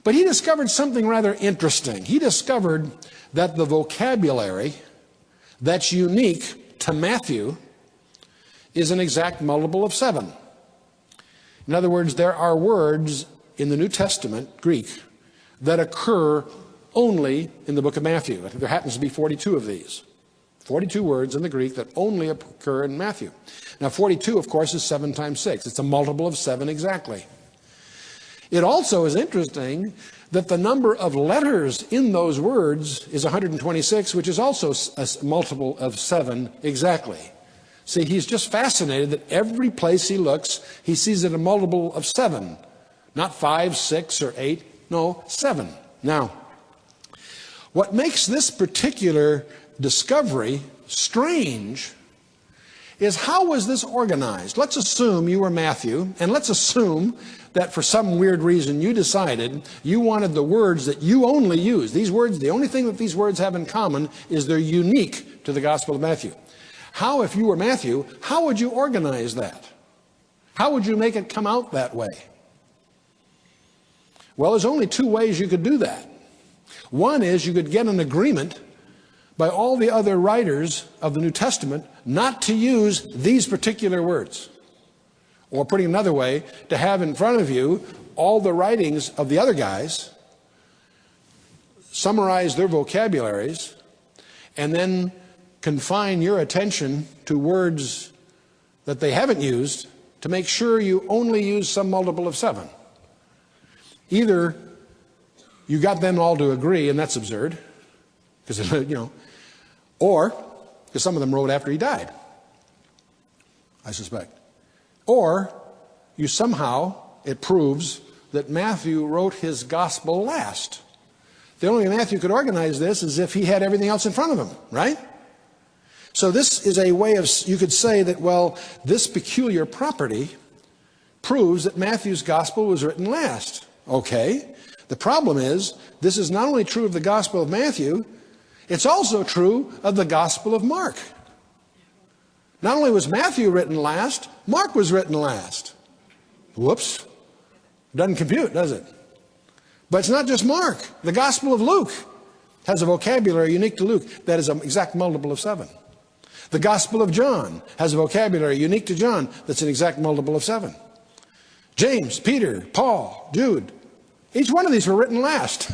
But he discovered something rather interesting. He discovered that the vocabulary that's unique to Matthew is an exact multiple of 7. In other words, there are words in the New Testament, Greek, that occur only in the book of Matthew. I think there happens to be 42 of these. 42 words in the Greek that only occur in Matthew. Now 42, of course, is 7 times 6. It's a multiple of 7 exactly. It also is interesting that the number of letters in those words is 126, which is also a multiple of 7 exactly. See, he's just fascinated that every place he looks, he sees it a multiple of 7. Not 5, 6, or 8. No, 7. Now, what makes this particular discovery strange is how was this organized? Let's assume you were Matthew, and let's assume that for some weird reason you decided you wanted the words that you only use. These words, the only thing that these words have in common is they're unique to the Gospel of Matthew. How, if you were Matthew, how would you organize that? How would you make it come out that way? Well, there's only 2 ways you could do that. One is you could get an agreement by all the other writers of the New Testament not to use these particular words. Or putting it another way, to have in front of you all the writings of the other guys, summarize their vocabularies, and then confine your attention to words that they haven't used to make sure you only use some multiple of 7. Either you got them all to agree, and that's absurd, because, or, because some of them wrote after he died, I suspect. Or, you somehow, it proves that Matthew wrote his gospel last. The only way Matthew could organize this is if he had everything else in front of him, right? So this is a way of, you could say that, well, this peculiar property proves that Matthew's gospel was written last. Okay. The problem is, this is not only true of the Gospel of Matthew, it's also true of the Gospel of Mark. Not only was Matthew written last, Mark was written last. Whoops. Doesn't compute, does it? But it's not just Mark. The Gospel of Luke has a vocabulary unique to Luke that is an exact multiple of 7. The Gospel of John has a vocabulary unique to John that's an exact multiple of 7. James, Peter, Paul, Jude, each one of these were written last.